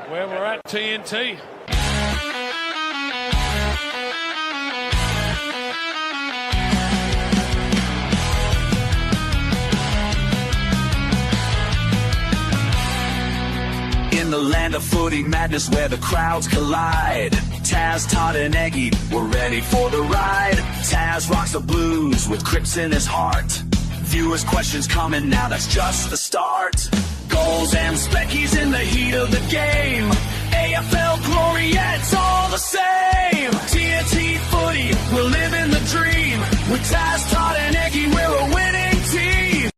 where we're at, TNT. In the land of footy madness where the crowds collide, Taz, Todd and Eggy were ready for the ride. Taz rocks the blues with Crips in his heart. Viewers' questions coming now, that's just the start. Goals and speckies in the heat of the game. AFL glory, yeah, it's all the same. TNT footy, we're living the dream. With Taz, Todd and Eggy, we're a winning team.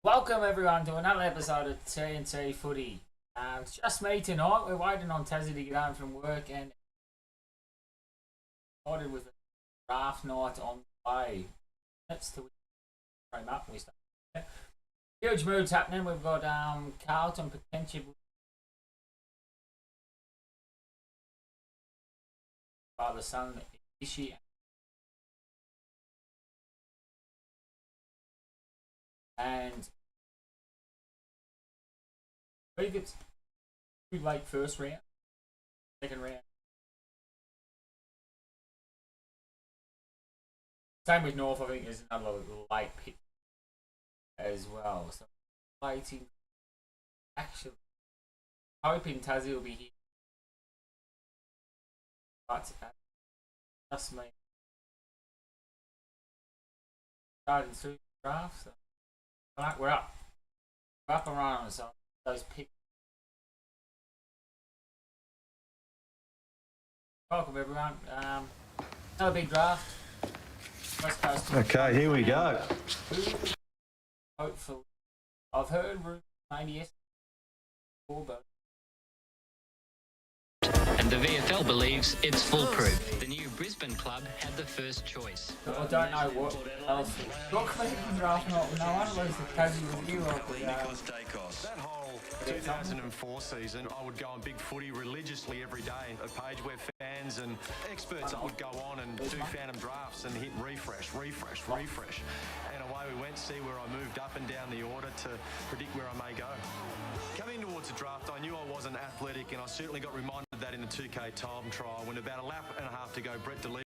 Welcome everyone to another episode of TNT Footy. It's just me tonight. We're waiting on Tassie to get home from work and started with a draft night on the way. That's till we frame up and we start. Huge moves happening. We've got Carlton potentially father son issue. And I believe it's too late first round, second round. Same with North, I think there's another late pick as well. So waiting, actually hoping Tassie will be here. But just me. Starting through the draft. So. Alright, we're up. We're up and running, so those picks. Welcome everyone. Another big draft. West Coast. Okay, here we go. Hopefully. I've heard maybe yesterday, but and the VFL believes it's foolproof. The new Brisbane club had the first choice. I don't know what else. Got Cleveland draft not. No one was the Tassie review of the That whole 2004 season, I would go on Big Footy religiously every day. A page where fans and experts would go on and do phantom drafts and hit refresh. And away we went, see where I moved up and down the order to predict where I may go. Coming towards the draft, I knew I wasn't athletic, and I certainly got reminded of that in the 2K time trial when about a lap and a half to go, Brett DeLeo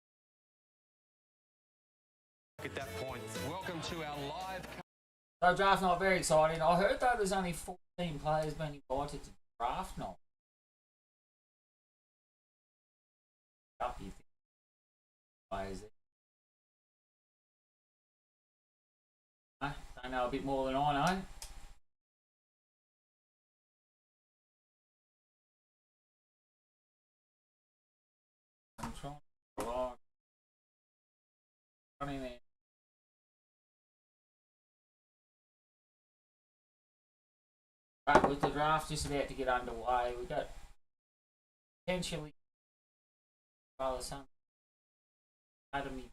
at that point. Welcome to our live. So draft night, very exciting. I heard though there's only 14 players being invited to draft night. Up, you think? Players there. They know a bit more than I know. I'm trying to running there. Right, with the draft just about to get underway, we've got potentially father son academy.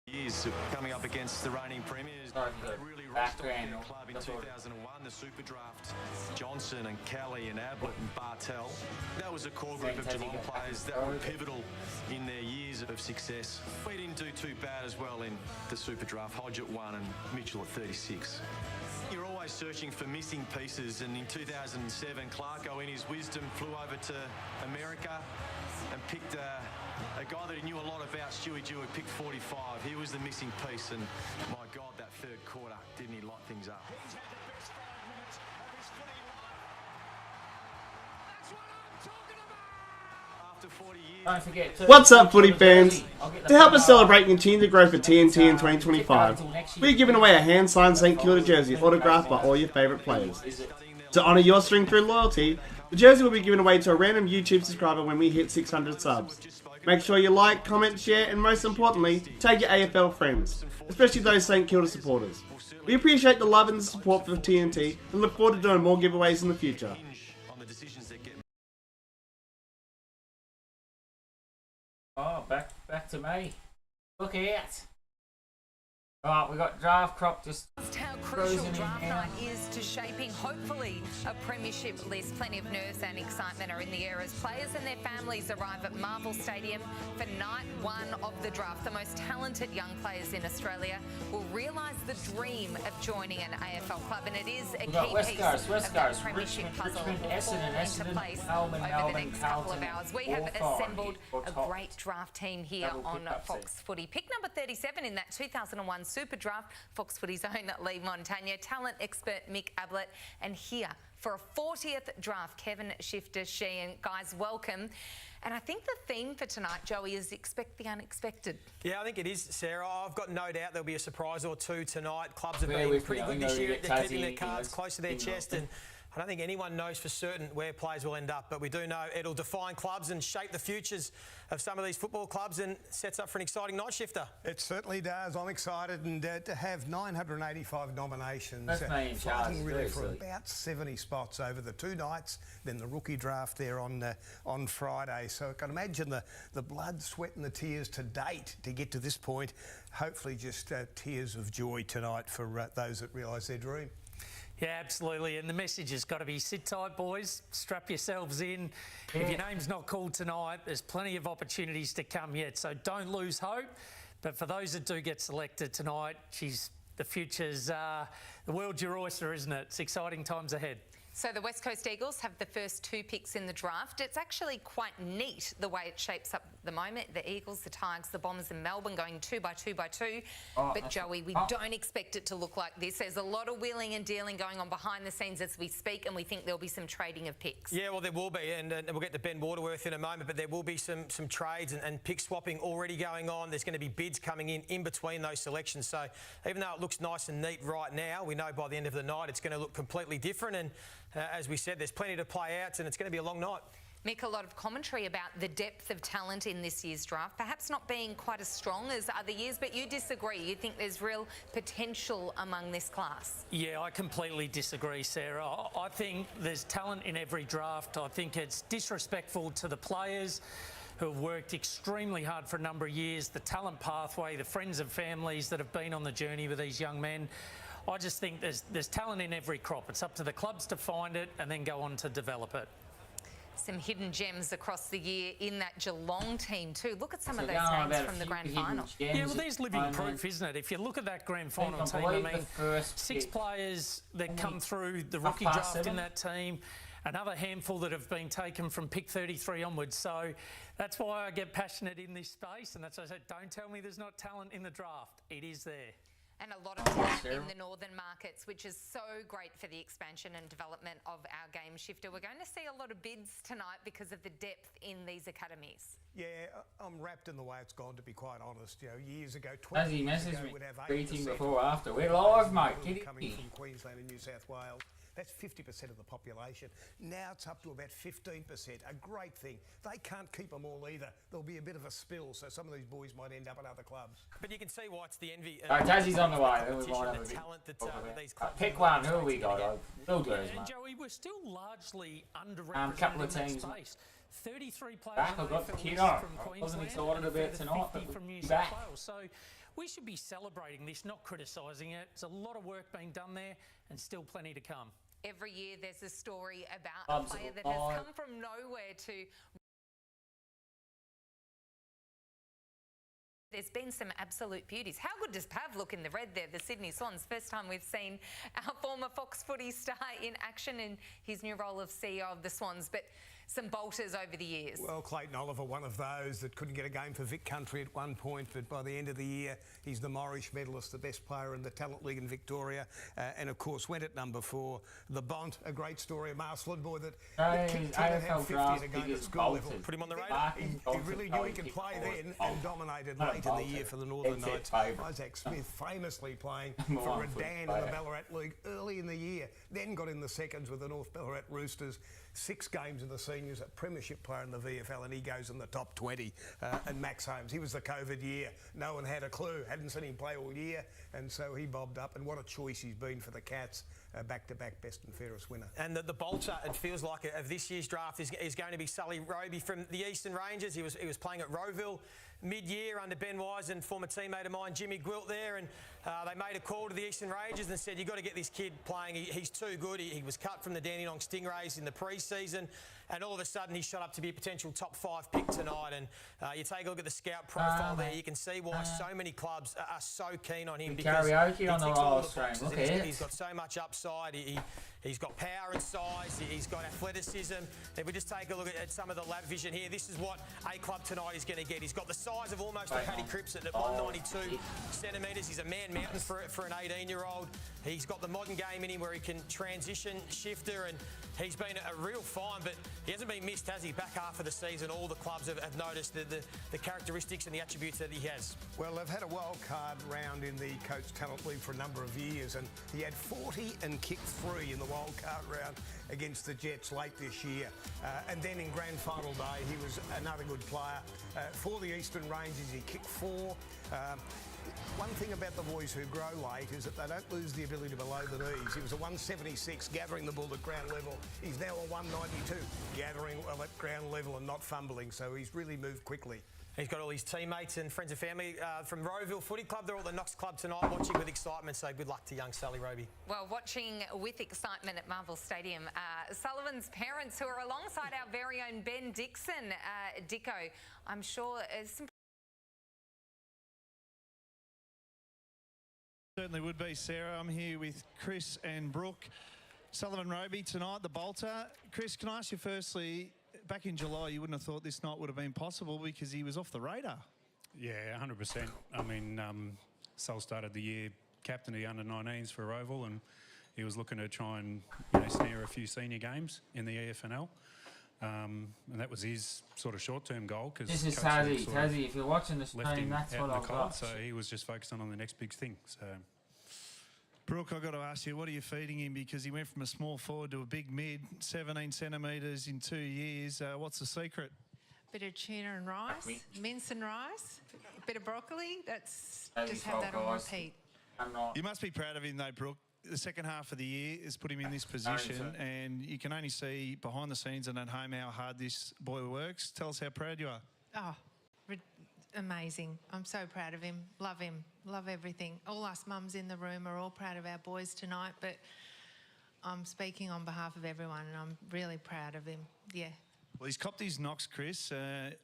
Years coming up against the reigning premiers. Sorry, They the really background. rocked the club in 2001, the Super Draft. Johnson and Kelly and Ablett and Bartel. That was a core group of Geelong players that were pivotal in their years of success. We didn't do too bad as well in the Super Draft. Hodge at 1 and Mitchell at 36. You're always searching for missing pieces, and in 2007, Clarko, in his wisdom, flew over to America and picked a guy that he knew a lot about, Stewie Dew, picked 45. He was the missing piece, and my God, that third quarter, didn't he light things up? He's had the best 5 minutes of his footy life. That's what I'm talking about! After 40 years... Don't forget What's up, footy fans? To help us celebrate and continue the growth of TNT in 2025, we're giving away a hand-signed St Kilda jersey autographed by all your favourite players. To honour your string through loyalty, the jersey will be given away to a random YouTube subscriber when we hit 600 subs. Make sure you like, comment, share, and most importantly, tag your AFL friends, especially those St Kilda supporters. We appreciate the love and the support for TNT and look forward to doing more giveaways in the future. Oh, back to me. Look out. Right, we got draft crop just Just how frozen crucial in draft now. night is to shaping, hopefully, a premiership list. Plenty of nerves and excitement are in the air as players and their families arrive at Marvel Stadium for night one of the draft. The most talented young players in Australia will realise the dream of joining an AFL club, and it is a We've got key West piece Coast, of that premiership Richmond, puzzle Richmond, will fall Essendon, into Essendon, place Melbourne, over Melbourne, the next couple of Carlton, hours. We have Hawthorn, assembled or a top. great draft team here Double on pickup Fox seat. Footy. Pick number 37 in that 2001 Super Draft, Fox Footy's own Lee Montagna, talent expert Mick Ablett, and here for a 40th draft, Kevin Shifter-Sheehan. Guys, welcome. And I think the theme for tonight, Joey, is expect the unexpected. Yeah, I think it is, Sarah. I've got no doubt there'll be a surprise or two tonight. Clubs have Bear been with pretty me, I good think this they'll year. get They're keeping Tassie their in cards this- close to their in chest, Melbourne. and I don't think anyone knows for certain where players will end up, but we do know it'll define clubs and shape the futures of some of these football clubs and sets up for an exciting night shifter. It certainly does. I'm excited, and to have 985 nominations. That's me in charge. Fighting really Very for silly. about 70 spots over the 2 nights, then the rookie draft there on Friday. So I can imagine the blood, sweat and the tears to date to get to this point. Hopefully just tears of joy tonight for those that realise their dream. Yeah, absolutely. And the message has got to be sit tight, boys. Strap yourselves in. If your name's not called tonight, there's plenty of opportunities to come yet. So don't lose hope. But for those that do get selected tonight, geez, the future's the world's your oyster, isn't it? It's exciting times ahead. So the West Coast Eagles have the first 2 picks in the draft. It's actually quite neat the way it shapes up at the moment. The Eagles, the Tigers, the Bombers and Melbourne going 2 by 2 by 2. But Joey, we don't expect it to look like this. There's a lot of wheeling and dealing going on behind the scenes as we speak, and we think there'll be some trading of picks. Yeah, well, there will be, and we'll get to Ben Waterworth in a moment, but there will be some trades and pick swapping already going on. There's going to be bids coming in between those selections. So even though it looks nice and neat right now, we know by the end of the night it's going to look completely different. And as we said, there's plenty to play out, and it's going to be a long night. Mick, a lot of commentary about the depth of talent in this year's draft, perhaps not being quite as strong as other years, but you disagree. You think there's real potential among this class? Yeah, I completely disagree, Sarah. I think there's talent in every draft. I think it's disrespectful to the players who have worked extremely hard for a number of years, the talent pathway, the friends and families that have been on the journey with these young men. I just think there's talent in every crop. It's up to the clubs to find it and then go on to develop it. Some hidden gems across the year in that Geelong team too. Look at some So of those going on names about a from the few grand hidden final. gems Yeah, well, there's living at the proof, moment. isn't it? If you look at that grand final I team, I believe the mean, first 6 pick. players that come through the Half rookie past draft 7. in that team, another handful that have been taken from pick 33 onwards. So that's why I get passionate in this space, and that's why I said, don't tell me there's not talent in the draft. It is there. And a lot of talent in the northern markets, which is so great for the expansion and development of our game shifter. We're going to see a lot of bids tonight because of the depth in these academies. Yeah, I'm wrapped in the way it's gone, to be quite honest. You know, years ago, 20 As he years ago, messaged me, we'd have greeting 8% before after. We're live, mate. Get coming it. from Queensland and New South Wales. That's 50% of the population. Now it's up to about 15%. A great thing. They can't keep them all either. There'll be a bit of a spill, so some of these boys might end up at other clubs. But you can see why it's the envy. All right, Tassie's on the way. Then we competition, might have a the bit talent that talk about. these clubs Pick in one. the Who have we States got? are We'll do it, And mate. Joey, we're still largely underrepresented Couple of in that teams. space. 33 players Back, on I've got the the AFL kid list on. from I Queensland. wasn't excited and a about further tonight, 50 but from New we're South back. Wales. So we should be celebrating this, not criticising it. There's a lot of work being done there and still plenty to come. Every year there's a story about Clubs a player that that has are- come from nowhere to... There's been some absolute beauties. How good does Pav look in the red there, the Sydney Swans? First time we've seen our former Fox Footy star in action in his new role of CEO of the Swans, but some bolters over the years. Well, Clayton Oliver, one of those that couldn't get a game for Vic Country at one point, but by the end of the year, he's the Morrish medalist, the best player in the Talent League in Victoria, and of course went at number 4. The Bont, a great story, a Marcelin boy that kicked 10 and had AFL 50 in draft a game at biggest school level. bolters. Put him on the radar. He really knew he could play then and dominated late in the year for the Northern Knights. Isaac Smith famously playing for Redan in the Ballarat League early in the year, then got in the seconds with the North Ballarat Roosters. 6 games in the seniors, a premiership player in the VFL, and he goes in the top 20. And Max Holmes, he was the COVID year. No one had a clue, hadn't seen him play all year, and so he bobbed up. And what a choice he's been for the Cats. back-to-back best and fairest winner. And the bolter, it feels like, of this year's draft is going to be Sully Roby from the Eastern Rangers. He was playing at Rowville mid-year under Ben Wise and former teammate of mine, Jimmy Gwilt there, and they made a call to the Eastern Rangers and said, you've got to get this kid playing. He's too good. He was cut from the Dandenong Stingrays in the pre-season, and all of a sudden he shot up to be a potential top 5 pick tonight. And you take a look at the scout profile there, you can see why so many clubs are so keen on him, because Karaoke on the roll stream. Look at it. He's got so much upside. He's got power and size. He's got athleticism. If we just take a look at some of the lab vision here, this is what A Club tonight is going to get. He's got the size of almost a Paddy Cripps at 192 centimetres. He's a man mountain for an 18-year-old. He's got the modern game in him where he can transition, shifter, and he's been a real find, but he hasn't been missed, has he? Back half of the season, all the clubs have noticed the characteristics and the attributes that he has. Well, they've had a wild card round in the Coach Talent League for a number of years, and he had 40 and kicked 3 in the wild card round against the Jets late this year. And then in grand final day, he was another good player. For the Eastern Rangers, he kicked 4. One thing about the boys who grow late is that they don't lose the ability to below the knees. He was a 176 gathering the ball at ground level. He's now a 192 gathering well at ground level and not fumbling, so he's really moved quickly. He's got all his teammates and friends and family from Rowville Footy Club. They're all at the Knox Club tonight, watching with excitement, so good luck to young Sully Roby. Well, watching with excitement at Marvel Stadium, Sullivan's parents, who are alongside our very own Ben Dixon. Dicko, I'm sure some... Certainly would be, Sarah. I'm here with Chris and Brooke. Sullivan Roby tonight, the bolter. Chris, can I ask you firstly, back in July, you wouldn't have thought this night would have been possible because he was off the radar. Yeah, 100%. I mean, Sol started the year captain of the under-19s for Rowville, and he was looking to try and snare a few senior games in the EFNL. And that was his sort of short-term goal. This is Tassie. If you're watching the stream, that's what I've got. So he was just focused on the next big thing. So, Brooke, I've got to ask you, what are you feeding him? Because he went from a small forward to a big mid, 17 centimetres in 2 years. What's the secret? Bit of tuna and rice, mince and rice, a bit of broccoli. That's just have that on repeat. You must be proud of him though, Brooke. The second half of the year has put him in this position, and you can only see behind the scenes and at home how hard this boy works. Tell us how proud you are. Oh, amazing. I'm so proud of him. Love everything. All us mums in the room are all proud of our boys tonight, but I'm speaking on behalf of everyone, and I'm really proud of him. Yeah. Well, he's copped his knocks, Chris.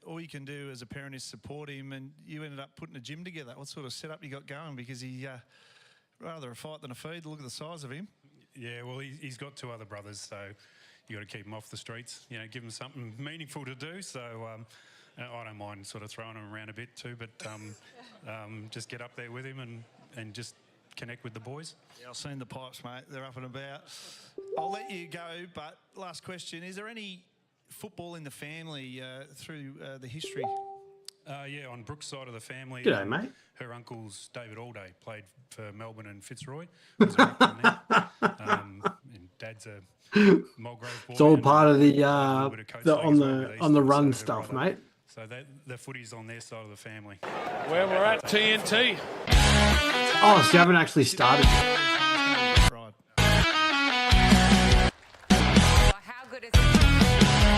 All you can do as a parent is support him, and you ended up putting a gym together. What sort of setup you got going? Because he... rather a fight than a feed. Look at the size of him. Yeah, well, he's got 2 other brothers, so you got to keep him off the streets. Give him something meaningful to do. So I don't mind sort of throwing him around a bit too, but just get up there with him and just connect with the boys. Yeah, I've seen the pipes, mate. They're up and about. I'll let you go, but last question: is there any football in the family through the history? Yeah, on Brooke's side of the family. G'day, mate. Her uncle's David Allday, played for Melbourne and Fitzroy. Was a ruckman there. And Dad's a Mulgrave boy. It's all part of the on the run stuff, mate. So the footy's on their side of the family. Where we're at, TNT. Oh, so you haven't actually started yet. How good is it?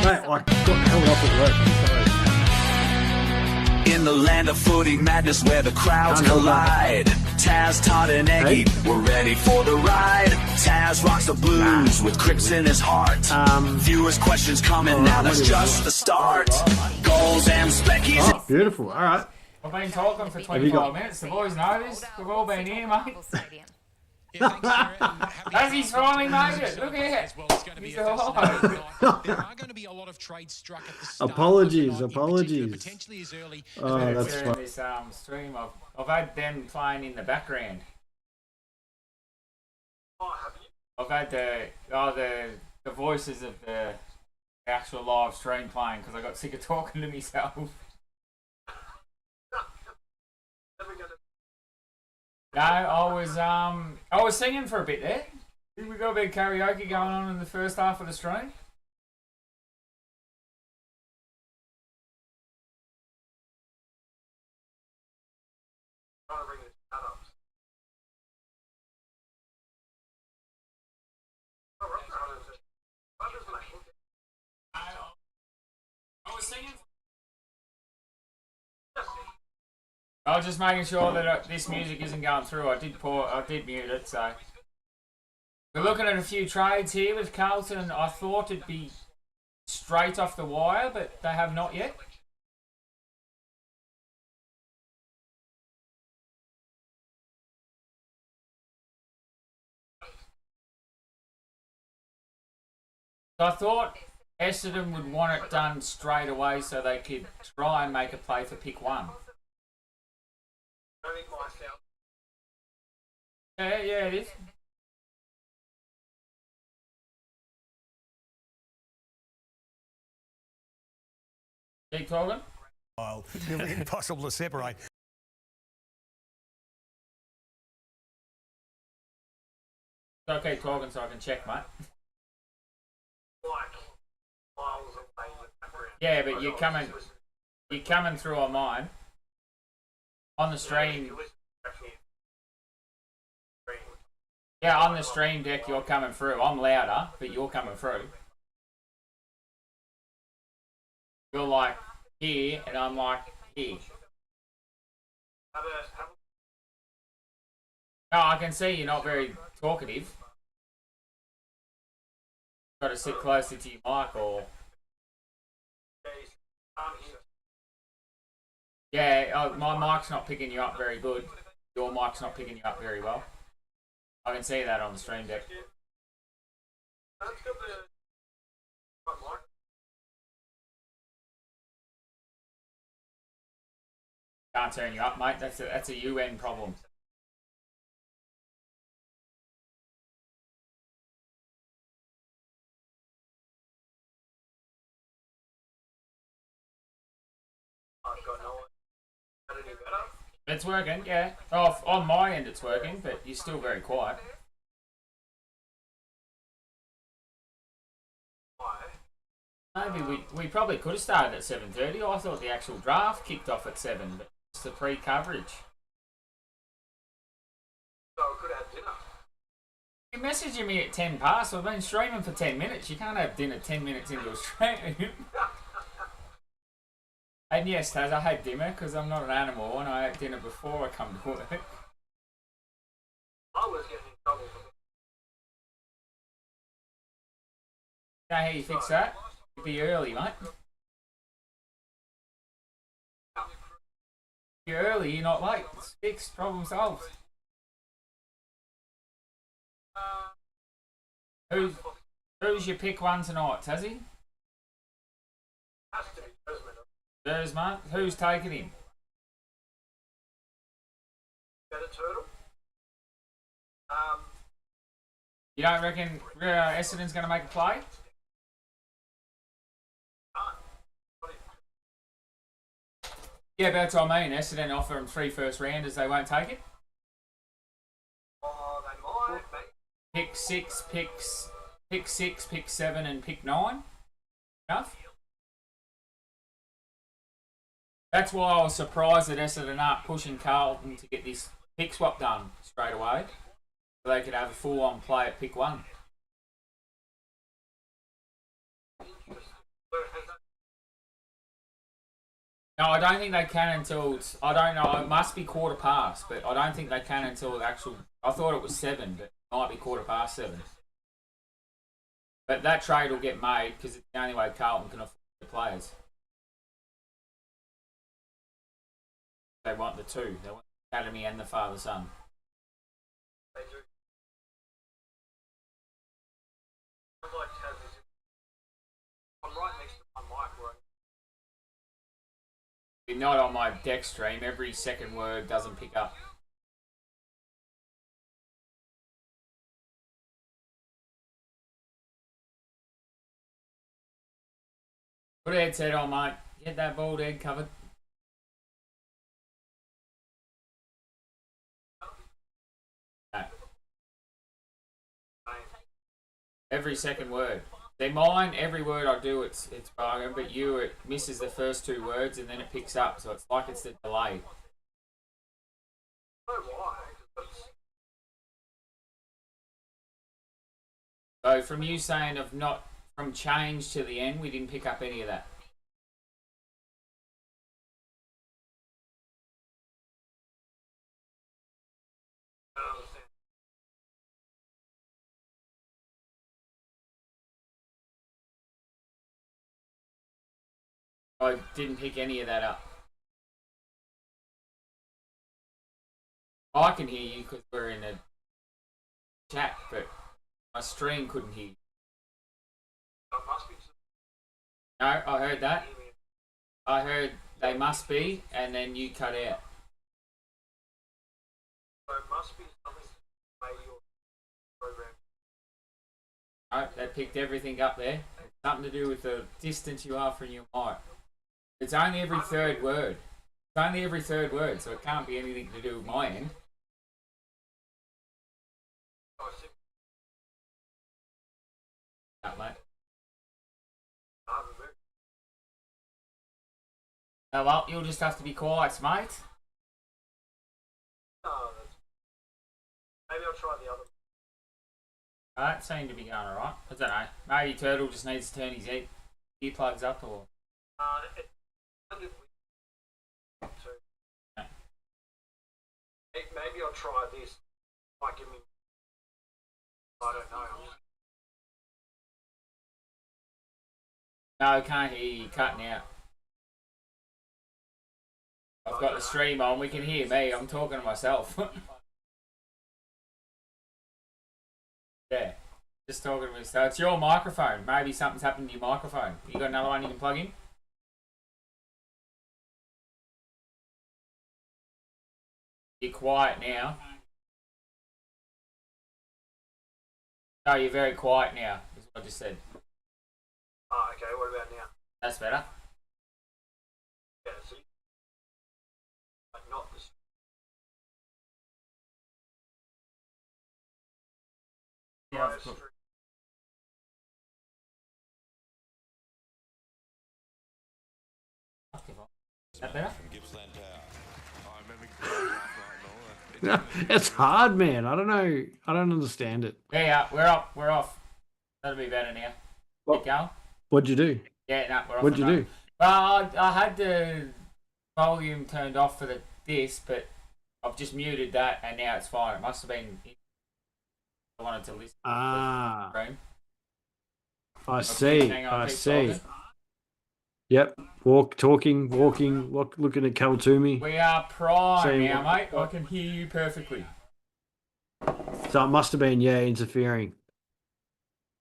Mate, I got held up at work. Sorry. In the land of footy madness where the crowds collide, Taz, Todd and Eggy, we're ready for the ride. Taz rocks the blues with Cripps in his heart. Viewers' questions coming now, that's just the start. Goals and speckies. Oh, beautiful, all right. I've been talking for 25 minutes. The boys know this. We've all been here, mate. As he's finally made it. Look at it. He's alive. There are going to be a lot of trades struck at the start. Apologies. Potentially as early. Oh, that's fine. This stream, I've had them playing in the background. I've had the voices of the actual live stream playing because I got sick of talking to myself. No, I was singing for a bit there. Did we got a bit of karaoke going on in the first half of the stream? I was just making sure that this music isn't going through. I did mute it, so. We're looking at a few trades here with Carlton. I thought it'd be straight off the wire, but they have not yet. So I thought Essendon would want it done straight away so they could try and make a play for pick 1. Yeah, it is. Keep talking. Nearly impossible to separate. So keep talking so I can check, mate. Yeah, but you're coming through on mine. On the stream. Yeah, on the stream deck you're coming through. I'm louder, but you're coming through. You're like here, and I'm like here. No, I can see you're not very talkative. Got to sit closer to your mic, or yeah, my mic's not picking you up very good. Your mic's not picking you up very well. I can see that on the stream deck. Can't turn you up, mate. That's a UN problem. It's working, yeah. Oh, on my end it's working, but you're still very quiet. Maybe we probably could have started at 7:30. I thought the actual draft kicked off at 7, but it's the pre-coverage. You're messaging me at 10 past. I've been streaming for 10 minutes. You can't have dinner 10 minutes into a stream. And yes, Taz, I had dinner because I'm not an animal and I had dinner before I come to work. I was getting in trouble for Know how you fix that? It'd be early, mate. You're early, you're not late. It's fixed, problem solved. Who's your pick 1 tonight, Tazzy? Desmond. Who's taking him? Turtle. You don't reckon Essendon's going to make a play? Yeah, but that's what I mean. Essendon offer them 3 first rounders, they won't take it? They might, mate. Pick 6, pick 7 and pick 9? Enough? That's why I was surprised that Essendon aren't pushing Carlton to get this pick swap done straight away, so they could have a full-on play at pick 1. No, I don't think they can until I don't know. It must be 1:15, but I don't think they can until the actual. I thought it was 7, but it might be 7:15. But that trade will get made because it's the only way Carlton can afford the players. They want the 2. They want the academy and the father-son. They do. I'm right next to my mic, right? You're not on my deck stream. Every second word doesn't pick up. Put a headset on, mate. Get that bald head covered. Every second word. They're mine, every word I do, it's bargain, but you, it misses the first 2 words and then it picks up, so it's like it's the delay. So from you saying of not, from change to the end, we didn't pick up any of that. I didn't pick any of that up. I can hear you because we're in a chat, but my stream couldn't hear you. It must be. No, I heard that. I heard they must be, and then you cut out. So it must be something to play your program. No, they picked everything up there. It's something to do with the distance you are from your mic. It's only every third word. It's only every third word, so it can't be anything to do with my end. That, mate. Oh, well, you'll just have to be quiet, mate. Maybe I'll try the other. That seemed to be going alright. I don't know. Maybe Turtle just needs to turn his earplugs up, or... It sounded weird. So, maybe I'll try this. Might give me. I don't know. No, I can't hear you. You're cutting out. I've got the stream on. We can hear me. I'm talking to myself. Yeah. Just talking to myself. It's your microphone. Maybe something's happened to your microphone. You got another one you can plug in? You're quiet now. No, you're very quiet now, is what I just said. Oh, okay. What about now? That's better. Yeah, see? But not this. Yeah, Is that better? It's hard, man. I don't know. I don't understand it. Yeah, we're up. We're off. That'll be better now. Keep going. What'd you do? Yeah, no, we're off. What'd you do? Well, I had the volume turned off for this, but I've just muted that, and now it's fine. It must have been. I wanted to listen. Ah. To the stream. I see. Hang on, I keep see. talking. Yep. Walking, looking at Cal Toomey. We are prime Saying now, what- mate. I can hear you perfectly. So it must have been, interfering.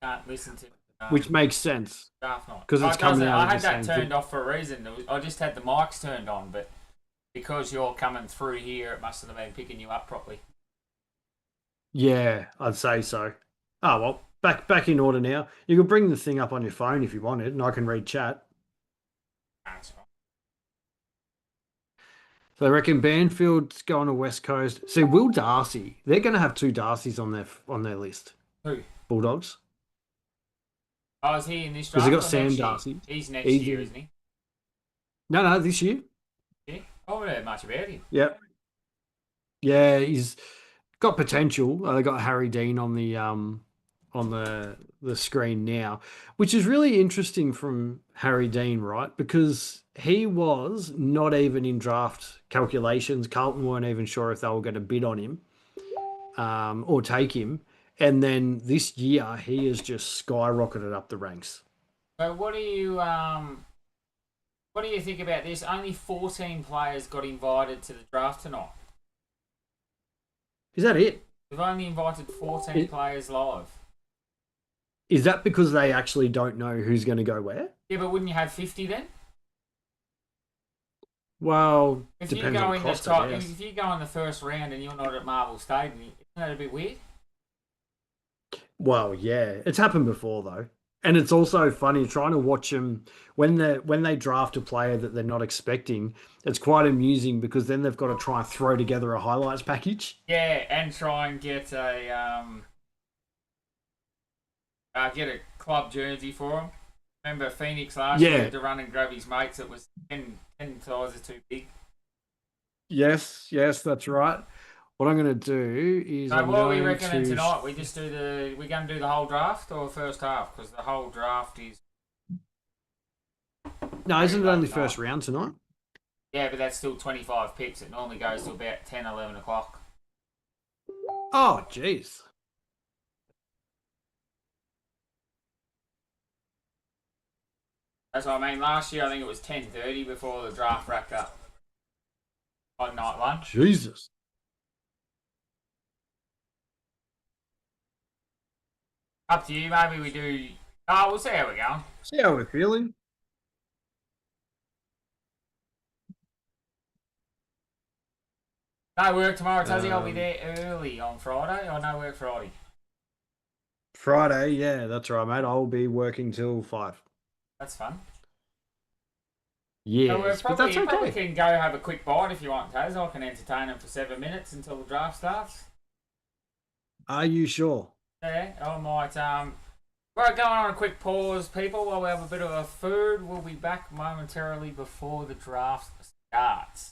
Can't listen to. Which makes sense. Staff night. Because it's Oh, coming doesn't. out I of had the that same turned thing. off for a reason. I just had the mics turned on, but because you're coming through here, it must have been picking you up properly. Yeah, I'd say so. Oh, well, back in order now. You can bring the thing up on your phone if you wanted, and I can read chat. That's fine. So I reckon Banfield's going to West Coast. See, Will Darcy, they're going to have two Darcys on their list. Who? Bulldogs. Oh, is he in this Because draft? they got or Sam next year? Darcy. He's next He's year, in- isn't he? No, this year. Yeah. I haven't heard much about him. Yep. Yeah, he's got potential. They got Harry Dean on the screen now, which is really interesting from Harry Dean, right? Because he was not even in draft calculations. Carlton weren't even sure if they were going to bid on him or take him. And then this year, he has just skyrocketed up the ranks. So what do you think about this? Only 14 players got invited to the draft tonight. Is that it? We've only invited 14 players live. Is that because they actually don't know who's going to go where? Yeah, but wouldn't you have 50 then? Well, If you depends go on in cost, the I top, guess. if you go in the first round and you're not at Marvel Stadium, isn't that a bit weird? Well, yeah, it's happened before though, and it's also funny trying to watch them when they draft a player that they're not expecting. It's quite amusing because then they've got to try and throw together a highlights package. Yeah, and try and get a club jersey for him. Remember Phoenix last year had to run and grab his mates. It was 10 sizes too big. Yes, that's right. What I'm going to do is So I'm what are we going reckoning to tonight? We just do we're going to do the whole draft or first half? Because the whole draft is... No, isn't it only first round tonight? Yeah, but that's still 25 picks. It normally goes to about 10, 11 o'clock. Oh, jeez. That's what I mean. Last year, I think it was 10:30 before the draft wrapped up. On night one. Jesus. Up to you. Maybe we do. Oh, we'll see how we're going. See how we're feeling. No work tomorrow, Tuzzy. I'll be there early on Friday. Or no work Friday. Friday, yeah, that's right, mate. I'll be working till 5. That's fun. Yeah, So we're but probably, that's you probably okay. can go have a quick bite if you want, Taz. I can entertain them for 7 minutes until the draft starts. Are you sure? Yeah, I might. We're going on a quick pause, people, while we have a bit of a food. We'll be back momentarily before the draft starts.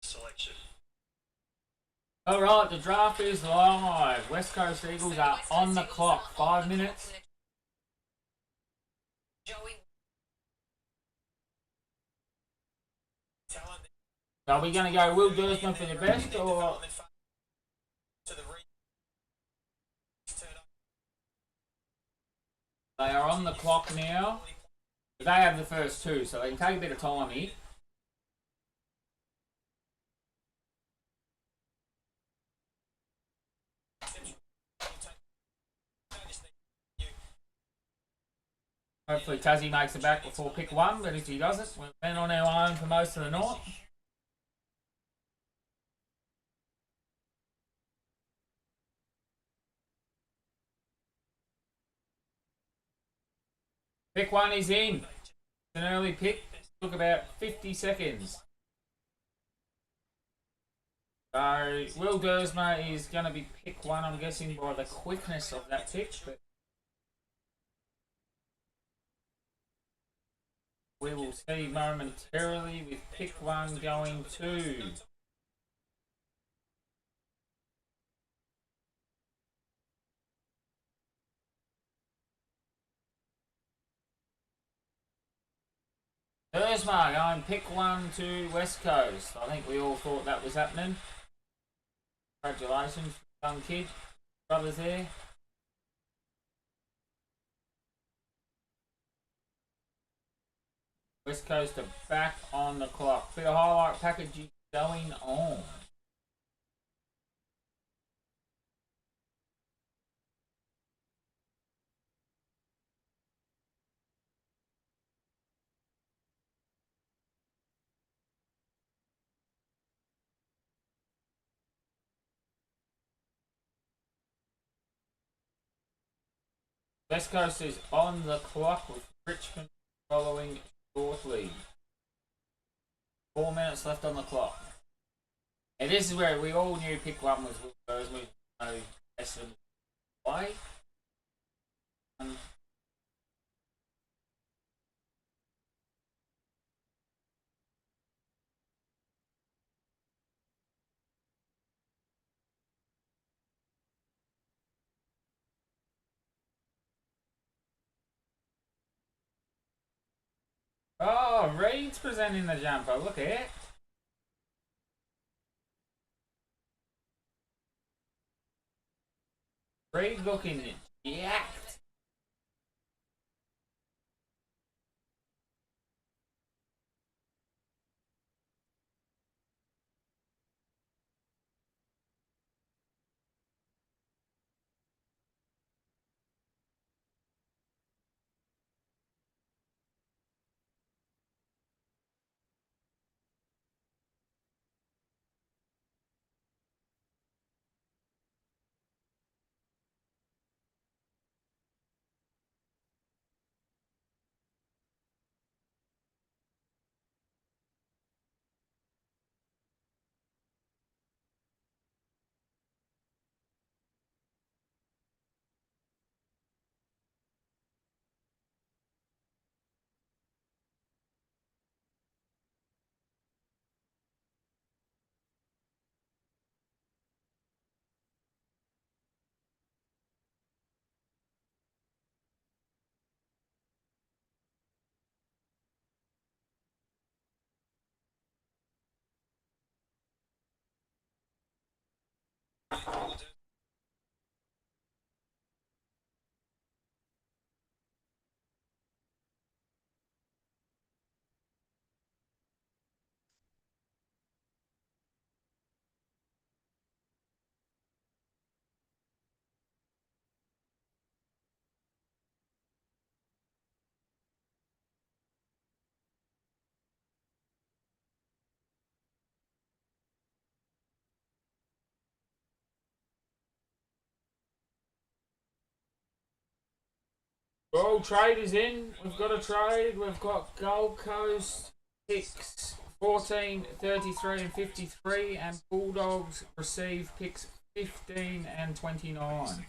Selection. All right, the draft is live. West Coast Eagles are on the clock. 5 minutes. So are we going to go Will Gersman for the best, or they are on the clock now? They have the first two, so they can take a bit of time here. Hopefully Tassie makes it back before pick 1, but if he doesn't, we've been on our own for most of the night. Pick 1 is in. It's an early pick. Took about 50 seconds. So Will Gersma is going to be pick 1, I'm guessing, by the quickness of that pick. But we will see momentarily with pick 1 going to Gersma going pick 1 to West Coast. I think we all thought that was happening. Congratulations, young kid. Brothers there. West Coast are back on the clock. Bit of highlight packaging going on. West Coast is on the clock with Richmond following shortly. 4 minutes left on the clock. And this is where we all knew pick 1 was Will Gersma. No Essendon away. Oh, Reed's presenting the jumper. Look at it. Reed looking jacked. Oh, trade is in. We've got a trade. We've got Gold Coast 6, 14, 33 and 53, and Bulldogs receive picks 15 and 29.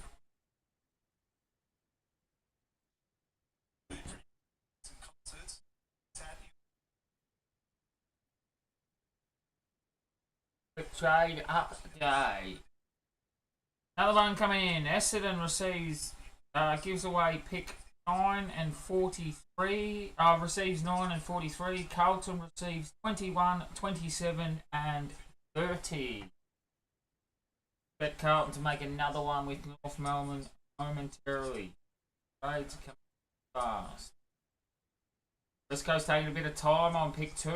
Quick trade update. Another one coming in. Essendon receives, gives away pick 9 and 43. Receives 9 and 43. Carlton receives 21, 27 and 30. Bet Carlton to make another one with North Melbourne momentarily. Trades coming fast. West Coast taking a bit of time on pick 2.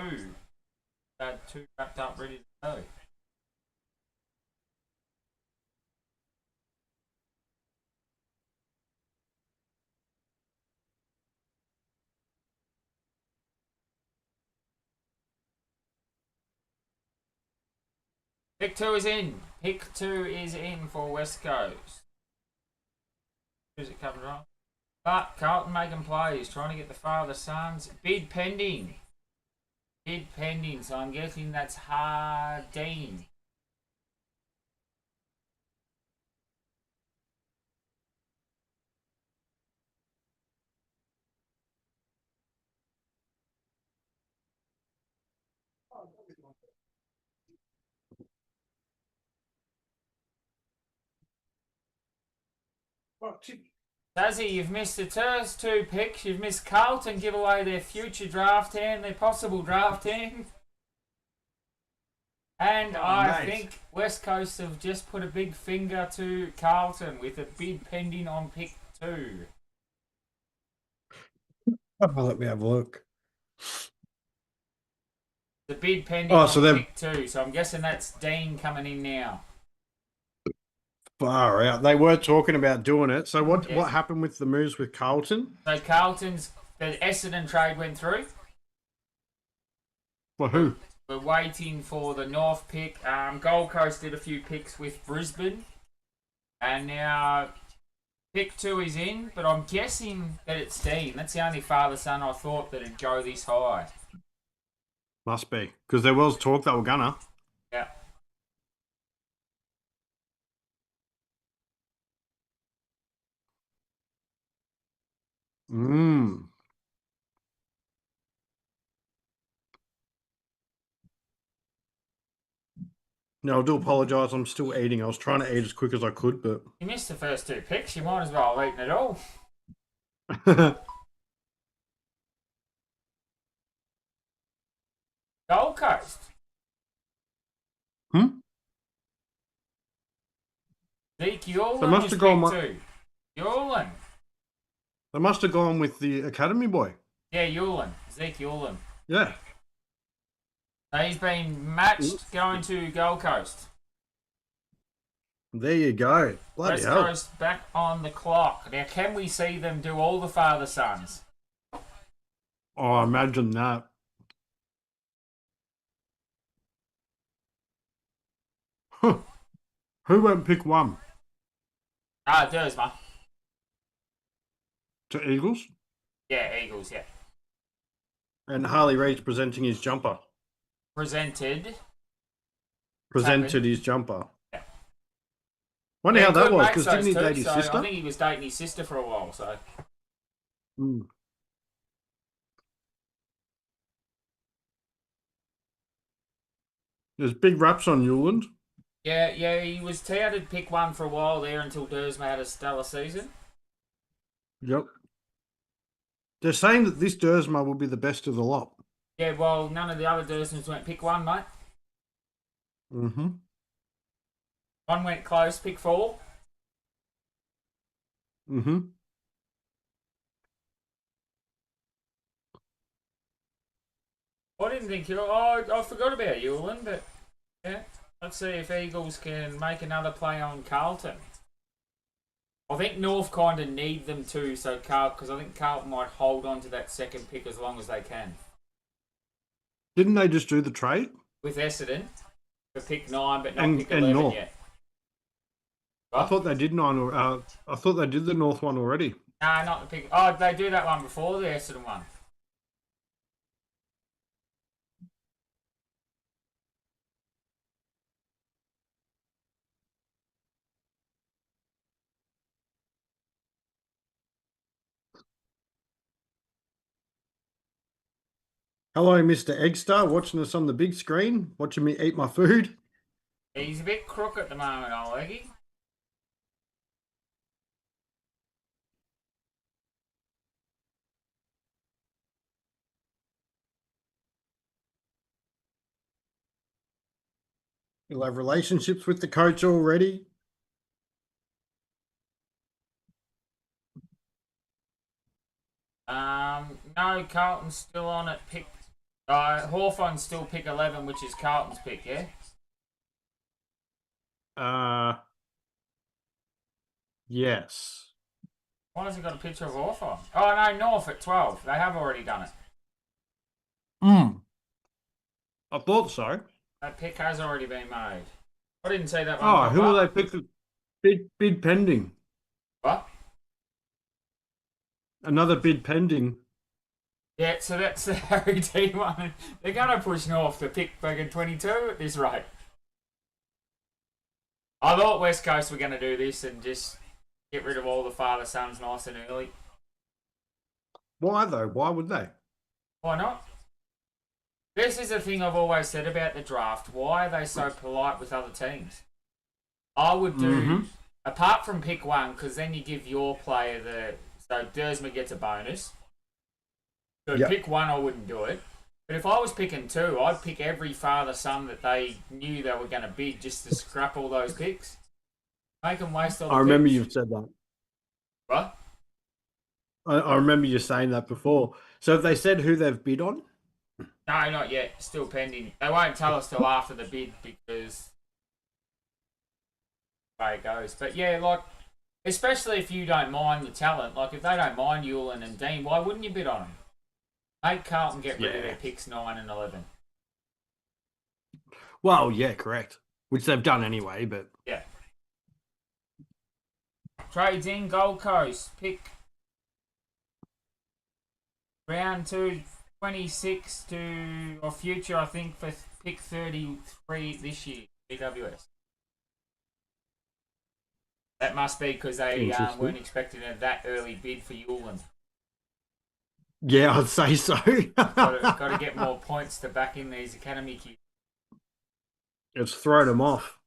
Had 2 wrapped up, ready to go. Pick 2 is in. Pick 2 is in for West Coast. Who's it coming wrong? But Carlton making plays, trying to get the father sons. Bid pending. Bid pending, so I'm guessing that's Hardeen. Tazzy, you've missed the first 2 picks. You've missed Carlton give away their future draft hand, their possible draft hand. And I think West Coast have just put a big finger to Carlton with a bid pending on pick 2. Let me have a look. The bid pending on pick 2, so I'm guessing that's Dean coming in now. Far out. They were talking about doing it. So what happened with the moves with Carlton? So Carlton's, the Essendon trade went through. For who? We're waiting for the North pick. Gold Coast did a few picks with Brisbane. And now pick 2 is in, but I'm guessing that it's Dean. That's the only father-son I thought that would go this high. Must be. Because there was talk that were gonna. Yeah. Mmm. No, I do apologise. I'm still eating. I was trying to eat as quick as I could, but You missed the first 2 picks. You might as well have eaten it all. Gold Coast. Zeke Yulin They must was have gone picked too. Yulin. they must have gone with the academy boy. Yeah, Yulin. Zeke Yulin. Yeah. So he's been matched going to Gold Coast. There you go. Bloody West hell. Coast back on the clock. Now, can we see them do all the father-sons? Oh, imagine that. Huh. Who went pick 1? Dersma. To Eagles? Yeah, Eagles, yeah. And Harley Reid's presenting his jumper. Presented His jumper. Yeah. Wonder how that good was, mates, because didn't he those two, date his so sister? I think he was dating his sister for a while, so. Mm. There's big raps on Newland. Yeah, he was touted pick 1 for a while there until Dersma had a stellar season. Yep. They're saying that this Dersma will be the best of the lot. Yeah, well, none of the other Dersmans went pick 1, mate. Mm-hmm. One went close, pick 4. Mm-hmm. I didn't think you. Oh, I forgot about Yulin, but yeah. Let's see if Eagles can make another play on Carlton. I think North kind of need them too, so because I think Carlton might hold on to that second pick as long as they can. Didn't they just do the trade? With Essendon for pick 9, but not And- pick and 11 North. yet. I thought they did 9. I thought they did the North one already. Nah, not the pick. Oh, they do that one before the Essendon one. Hello, Mr. Eggstar, watching us on the big screen, watching me eat my food. He's a bit crook at the moment, old Eggy. You'll have relationships with the coach already. No, Carlton's still on at pick. Hawthorn's still pick 11, which is Carlton's pick, yeah? Yes. Why has he got a picture of Hawthorn? Oh, no, North at 12. They have already done it. I thought so. That pick has already been made. I didn't see that one. Oh, pop who will up. they pick? Bid pending. What? Another bid pending. Yeah, so that's the Harry Dean one. They're going to push North to pick fucking 22 at this rate. I thought West Coast were going to do this and just get rid of all the father-sons nice and early. Why though? Why would they? Why not? This is the thing I've always said about the draft. Why are they so polite with other teams? I would do, apart from pick 1, because then you give your player the... So Dersma gets a bonus. So Yep. pick 1, I wouldn't do it. But if I was picking 2, I'd pick every father-son that they knew they were going to bid just to scrap all those picks. Make them waste all the I remember picks. you've said that. What? I remember you saying that before. So have they said who they've bid on? No, not yet. Still pending. They won't tell us till after the bid because the way it goes. But yeah, like, especially if you don't mind the talent, like if they don't mind Yulin and Dean, why wouldn't you bid on them? Make Carlton get rid of their picks 9 and 11. Well, yeah, correct. Which they've done anyway, but Yeah. Trades in Gold Coast. Pick round 2, 26 to, or future, I think, for pick 33 this year, BWS. That must be because they Interesting. weren't expecting that early bid for Yulin. Yeah, I'd say so. got to get more points to back in these academy kids. It's thrown them off.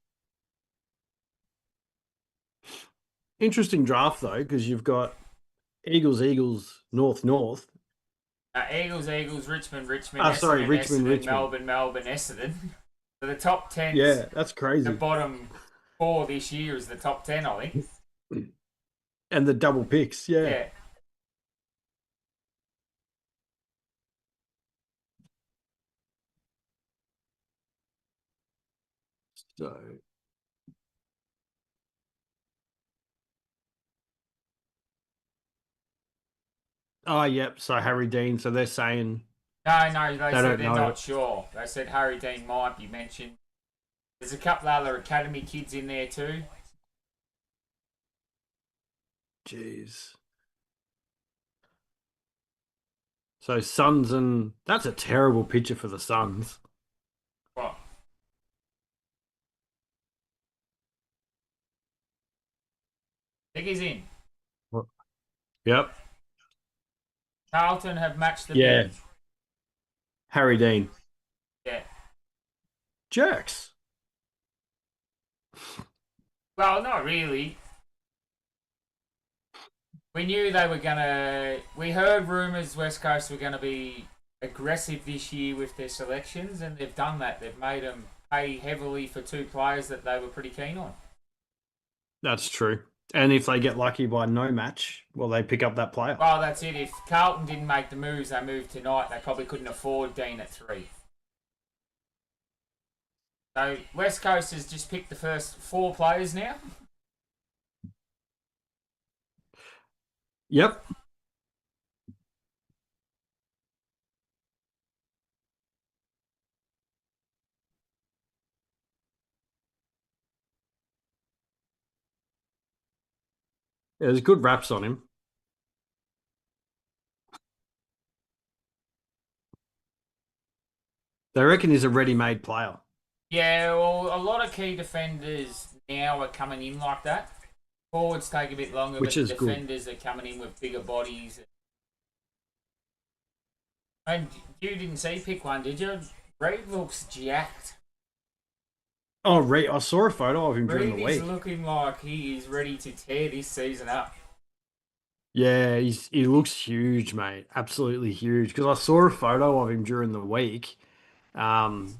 Interesting draft though, because you've got Eagles, North. Eagles, Richmond, Richmond, Essendon, Richmond. Melbourne, Essendon. So the top 10. Yeah, that's crazy. The bottom 4 this year is the top 10, I think. And the double picks, yeah. So. Oh, yep. So Harry Dean. So they're saying. No, they said they're not sure. They said Harry Dean might be mentioned. There's a couple other academy kids in there too. Jeez. So Suns and that's a terrible picture for the Suns. What? Biggy's in. What? Yep. Carlton have matched the bench. Harry Dean. Yeah. Jerks. Well, not really. We knew they were going to... We heard rumours West Coast were going to be aggressive this year with their selections, and they've done that. They've made them pay heavily for 2 players that they were pretty keen on. That's true. And if they get lucky by no match, well, they pick up that player. Well, that's it. If Carlton didn't make the moves they moved tonight, they probably couldn't afford Dean at 3. So West Coast has just picked the first 4 players now. Yep. There's good raps on him. They reckon he's a ready-made player. Yeah, well, a lot of key defenders now are coming in like that. Forwards take a bit longer, Which but is defenders are coming in with bigger bodies. And you didn't see pick one, did you? Reed looks jacked. Oh, Reed, I saw a photo of him during the Reed week. is looking like he is ready to tear this season up. Yeah, he looks huge, mate. Absolutely huge. Because I saw a photo of him during the week. And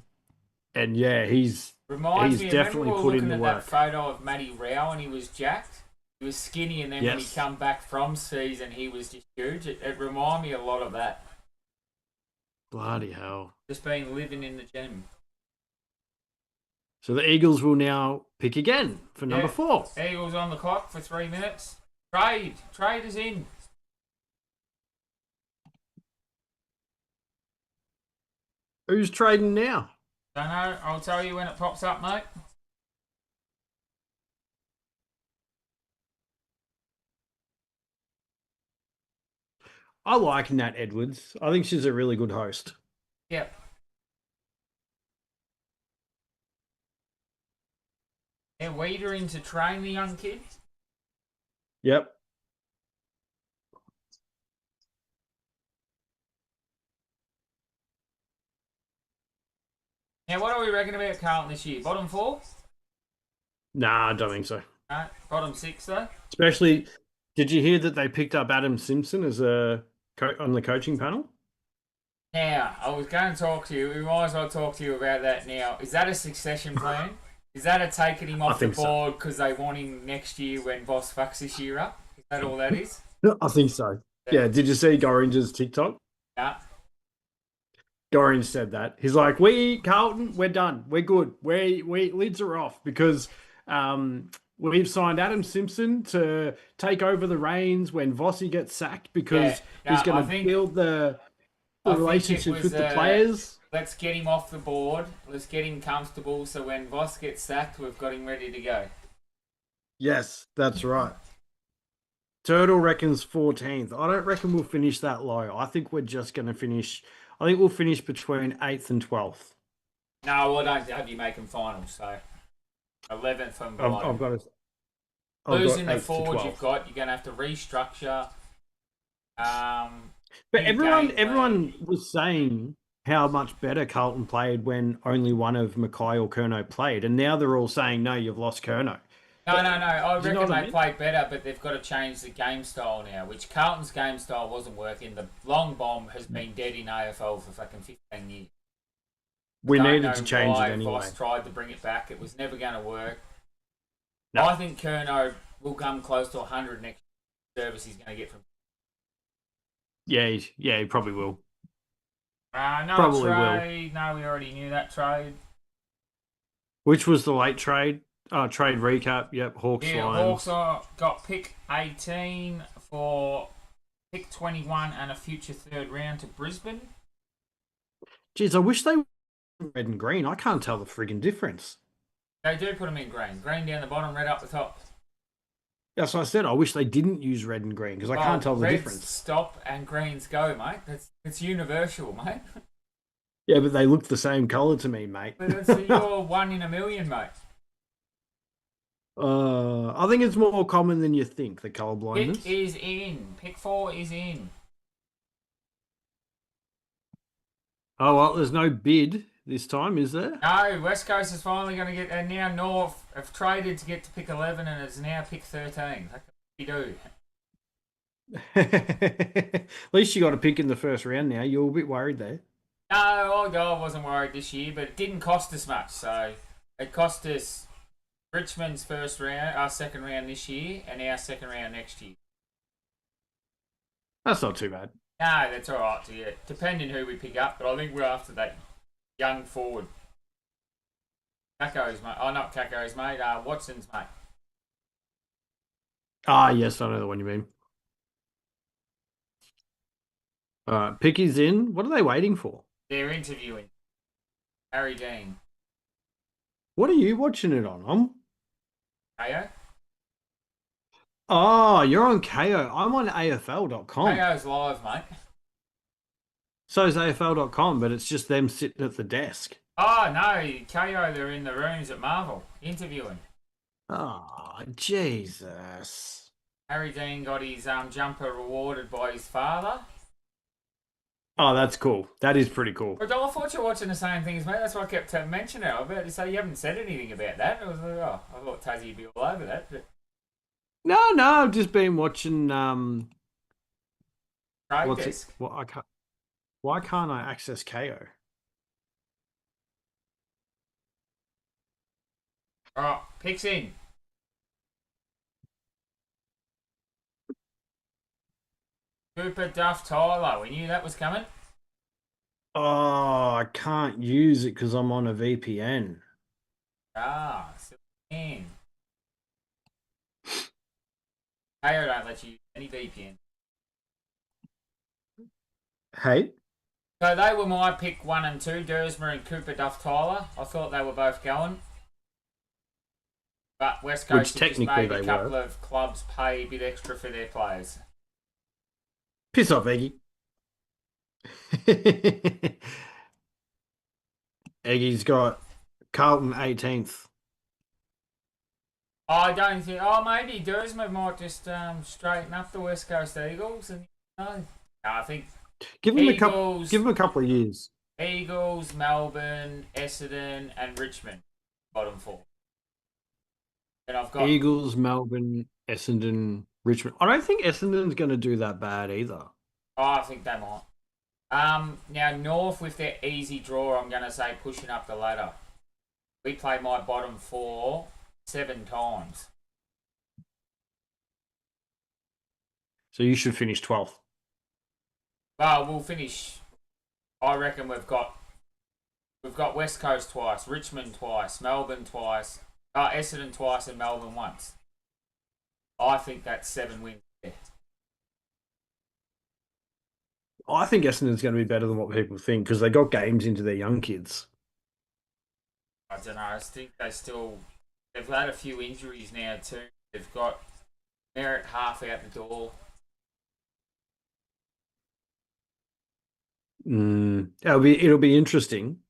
yeah, he's Reminds me, definitely remember we put were in looking the at work. that photo of Matty Rao and he was jacked? He was skinny, and then when he Yes. come back from season, he was just huge. It reminded me a lot of that. Bloody hell. Just been living in the gym. So the Eagles will now pick again for number 4. Eagles on the clock for 3 minutes. Trade is in. Who's trading now? Don't know. I'll tell you when it pops up, mate. I like Nat Edwards. I think she's a really good host. Yep. They're Wiedering to train the young kids. Yep. Now, what do we reckon about Carlton this year? Bottom 4? Nah, I don't think so. No, bottom 6 though. Especially, did you hear that they picked up Adam Simpson as on the coaching panel? Now, I was going to talk to you. We might as well talk to you about that now. Is that a succession plan? Is that a taking him off the board because they want him next year when Boss fucks this year up? Is that all that is? I think so. Yeah, did you see Gorringe's TikTok? Yeah. Gorringe said that. He's like, Carlton, we're done. We're good. We lids are off because we've signed Adam Simpson to take over the reins when Vossi gets sacked because he's going to build the relationships with the players. Let's get him off the board. Let's get him comfortable so when Voss gets sacked, we've got him ready to go. Yes, that's right. Turtle reckons 14th. I don't reckon we'll finish that low. I think we're just going to finish... I think we'll finish between 8th and 12th. No, well, I don't have you making finals, so 11th and below. I've got Losing the forward you've got, you're going to have to restructure. But New everyone game everyone was saying how much better Carlton played when only one of Mackay or Kerno played, and now they're all saying, no, you've lost Kerno. No. I Do you know reckon what I they mean? played better, but they've got to change the game style now, which Carlton's game style wasn't working. The long bomb has been dead in AFL for fucking 15 years. We Don't needed know to change it why anyway. Voss tried to bring it back. It was never going to work. No. I think Kerno will come close to 100 next service he's going to get from. Yeah, he probably will. No Probably will. trade. No, we already knew that trade. Which was the late trade? Trade recap. Yep, Hawks Yeah, Lions. Hawks got pick 18 for pick 21 and a future third round to Brisbane. Jeez, I wish they were red and green. I can't tell the friggin' difference. They do put them in green. Green down the bottom, red up the top. That's what I said. I wish they didn't use red and green because I can't tell the reds difference. Stop and greens go, mate. It's universal, mate. Yeah, but they look the same colour to me, mate. But it's your 1 in a million, mate. I think it's more common than you think, the colour blindness. Pick is in. Pick 4 is in. Oh, well, there's no bid this time, is there? No, West Coast is finally going to get, and now North have traded to get to pick 11 and it's now pick 13. What can we do? At least you got a pick in the first round now. You're a bit worried there. No, I wasn't worried this year, but it didn't cost us much. So it cost us Richmond's first round, our second round this year, and our second round next year. That's not too bad. No, that's all right. Yeah, depending who we pick up, but I think we're after that young forward. Caco's mate. Oh, not Caco's mate. Watson's mate. Ah, yes, I know the one you mean. All right, pick is in. What are they waiting for? They're interviewing Harry Dean. What are you watching it on? KO? Oh, you're on KO. I'm on AFL.com. KO's live, mate. So is AFL.com, but it's just them sitting at the desk. Oh, no. KO, they're in the rooms at Marvel interviewing. Oh, Jesus. Harry Dean got his jumper rewarded by his father. Oh, that's cool. That is pretty cool. But I thought you were watching the same thing as me. That's why I kept mentioning it. I was about to say you haven't said anything about that. I was like, oh, I thought Tassie would be all over that. But... No, I've just been watching. Trade What's desk. it? Why can't I access KO? All right, picks in. Cooper, Duff, Tyler. We knew that was coming. Oh, I can't use it because I'm on a VPN. Still can. KO don't let you use any VPN. Hey? So they were my pick 1 and 2, Dersma and Cooper, Duff, Tyler. I thought they were both going. But West Coast Which have just technically made a they couple were. of clubs pay a bit extra for their players. Piss off, Eggy. Eggy's got Carlton 18th. I don't think... Oh, maybe Dersma might just straighten up the West Coast Eagles. And no, I think... Give him Eagles, a couple of years. Eagles, Melbourne, Essendon and Richmond. Bottom 4. And I've got... Eagles, Melbourne, Essendon, Richmond. I don't think Essendon's going to do that bad either. Oh, I think they might. Now, North with their easy draw, I'm going to say pushing up the ladder. We played my bottom 4 7 times. So you should finish 12th. Well, we'll finish. I reckon we've got West Coast twice, Richmond twice, Melbourne twice, Essendon twice, and Melbourne once. I think that's 7 wins there. I think Essendon's going to be better than what people think because they got games into their young kids. I don't know. I think they've had a few injuries now too. They've got Merritt half out the door. It'll be interesting.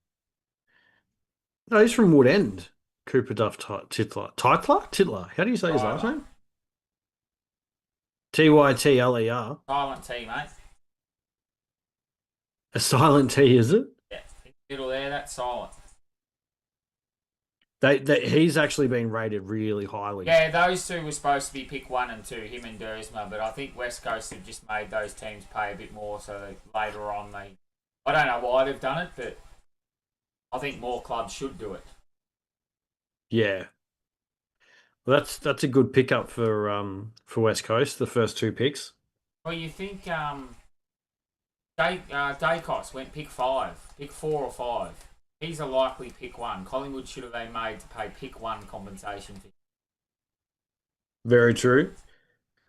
No, he's from Wood End. Cooper Duff Titler. Titler? How do you say his last name? Tytler. Silent T, mate. A silent T, is it? Yeah, middle there, that's silent. He's actually been rated really highly. Yeah, those two were supposed to be pick 1 and 2, him and Dersma, but I think West Coast have just made those teams pay a bit more, so that later on I don't know why they've done it, but I think more clubs should do it. Yeah. Well, that's a good pickup for West Coast, the first 2 picks. Well, you think Dacos went pick 4 or 5. He's a likely pick 1. Collingwood should have been made to pay pick 1 compensation fee. Very true.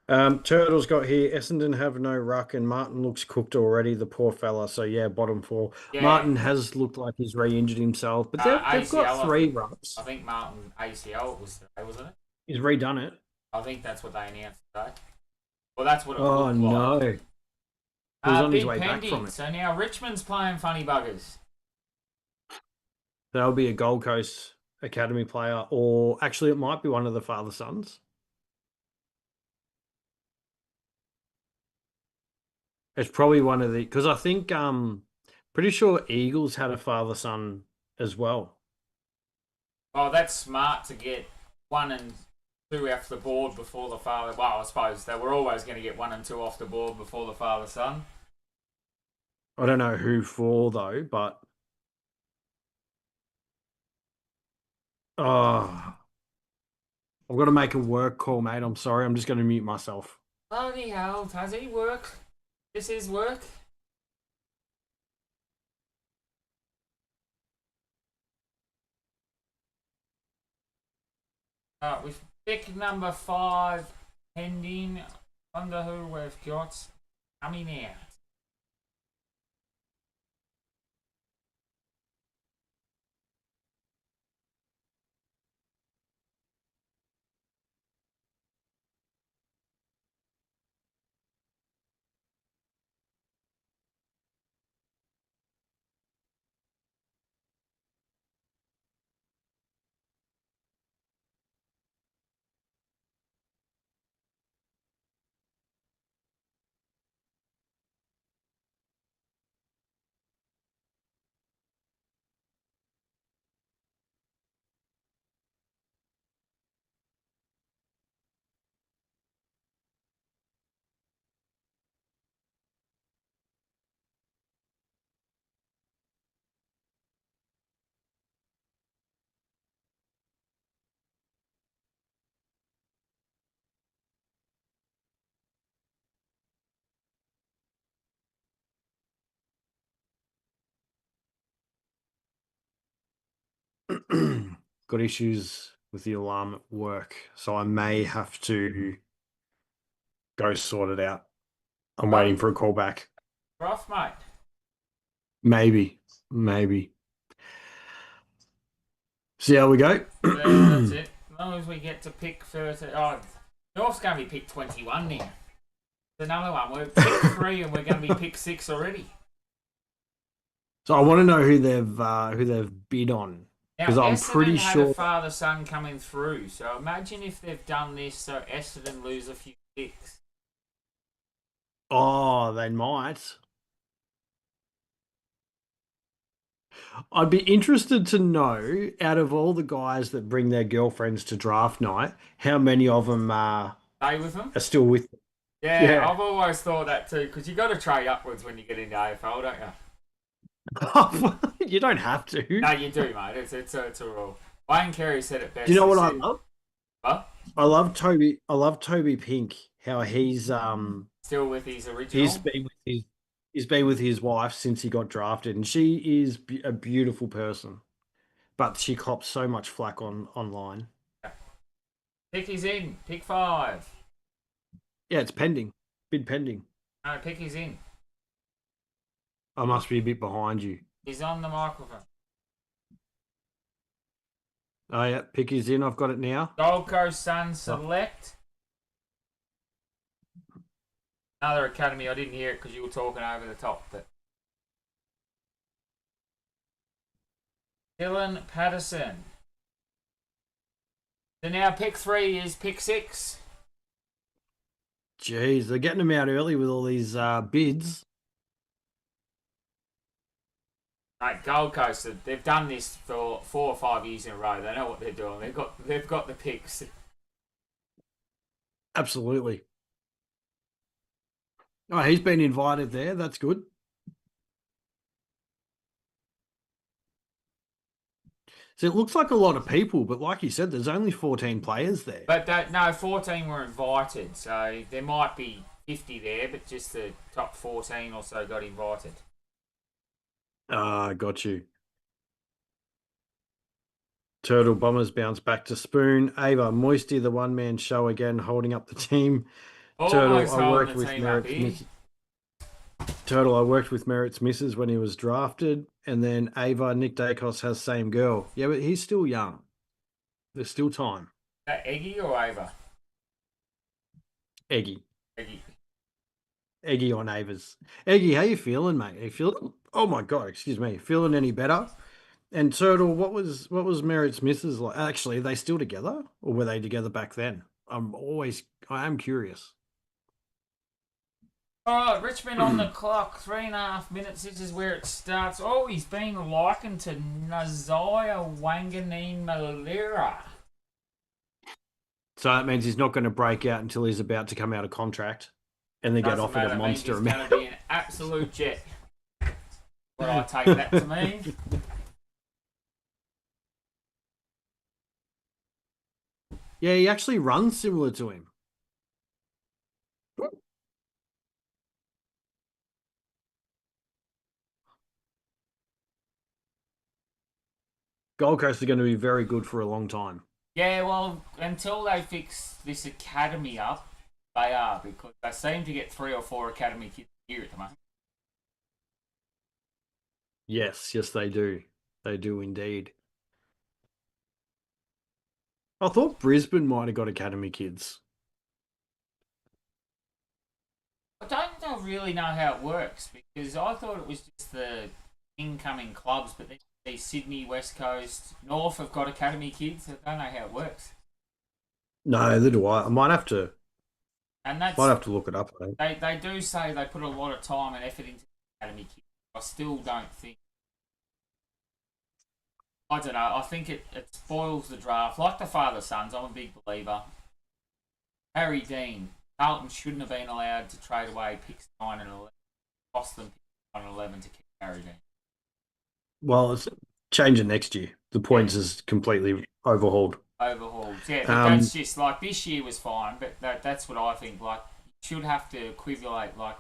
Turtle's got here, Essendon have no ruck and Martin looks cooked already, the poor fella. So, yeah, bottom 4. Yeah. Martin has looked like he's re-injured himself, but they've got 3 rucks. I think Martin ACL was today, wasn't it? He's redone it. I think that's what they announced today. Well, that's what it Oh, looked no. like. He was on his big way back pending. from it. So now Richmond's playing funny buggers. That'll be a Gold Coast Academy player, or actually it might be one of the father-sons. It's probably one of the, because I think pretty sure Eagles had a father-son as well. Oh, that's smart to get 1 and 2 off the board before the father. Well, I suppose they were always going to get 1 and 2 off the board before the father-son. I don't know who for though, but I've got to make a work call, mate. I'm sorry. I'm just going to mute myself. Bloody hell, does he work? This is work. With pick number 5 pending. Wonder who we've got coming out. Got issues with the alarm at work, so I may have to go sort it out. I'm waiting for a call back. Rough, mate. Maybe. See how we go. That's it. As long as we get to pick 30. Oh, North's going to be pick 21 now. It's another one. We're pick 3 and we're going to be pick 6 already. So I want to know who they've bid on, because Now, I'm Essendon pretty had sure. a father-son coming through. So imagine if they've done this so Essendon lose a few picks. Oh, they might. I'd be interested to know, out of all the guys that bring their girlfriends to draft night, how many of them Stay with them? are still with them. Yeah, I've always thought that too, because you got to trade upwards when you get into AFL, don't you? You don't have to. No, you do, mate. It's a rule. Wayne Carey said it best. Do you know He what I said- love? What? I love Toby Pink. How he's Still with his original. he's been with his wife since he got drafted, and she is a beautiful person, but she cops so much flack online. Pick is in. Pick 5. Yeah, it's pending. Bid pending. No, pick is in. I must be a bit behind you. He's on the microphone. Oh yeah, pick is in. I've got it now. Gold Coast Suns select. Another academy. I didn't hear it because you were talking over the top. But Dylan Patterson. So now pick 3 is pick 6. Jeez, they're getting them out early with all these bids. Like Gold Coast, they've done this for 4 or 5 years in a row. They know what they're doing. They've got the picks. Absolutely. Oh, he's been invited there. That's good. So it looks like a lot of people, but like you said, there's only 14 players there. But 14 were invited, so there might be 50 there, but just the top 14 or so got invited. Got you. Turtle Bombers bounce back to Spoon. Ava Moisty, the one-man show again, holding up the team. Almost Turtle, I worked holding the with team up Merritt's here. Turtle, I worked with Merritt's missus when he was drafted, and then Ava, Nick Dacos has same girl. Yeah, but he's still young. There's still time. Is that Eggy or Ava? Eggy. Eggy. Eggy on Ava's. Eggy, how you feeling, mate? Are you feeling? Oh my god, excuse me. Feeling any better? And Turtle, what was Merritt's missus like? Actually, are they still together, or were they together back then? I am curious. All right, Richmond on the clock, 3.5 minutes. This is where it starts. Oh, he's been likened to Nazaya Wanganeen Malira. So that means he's not going to break out until he's about to come out of contract, and then get Doesn't offered matter, a monster means he's amount. going to be an absolute jet. Well, I take that to mean. Yeah, he actually runs similar to him. Gold Coast are going to be very good for a long time. Yeah, well, until they fix this academy up, they are, because they seem to get 3 or 4 academy kids here at the moment. Yes, they do. They do indeed. I thought Brisbane might have got academy kids. I don't really know how it works, because I thought it was just the incoming clubs, but then Sydney, West Coast, North have got academy kids. I don't know how it works. No, neither do I. I might have to. And that's, might have to look it up. They do say they put a lot of time and effort into academy kids. I still don't think. I don't know. I think it spoils the draft. Like the father-sons, I'm a big believer. Harry Dean, Carlton shouldn't have been allowed to trade away picks 9 and 11. Cost them picks 9 and 11 to keep Harry Dean. Well, it's changing next year. The points is completely overhauled. Overhauled, yeah. But that's just like this year was fine, but that's what I think. Like, you should have to equivalent, like,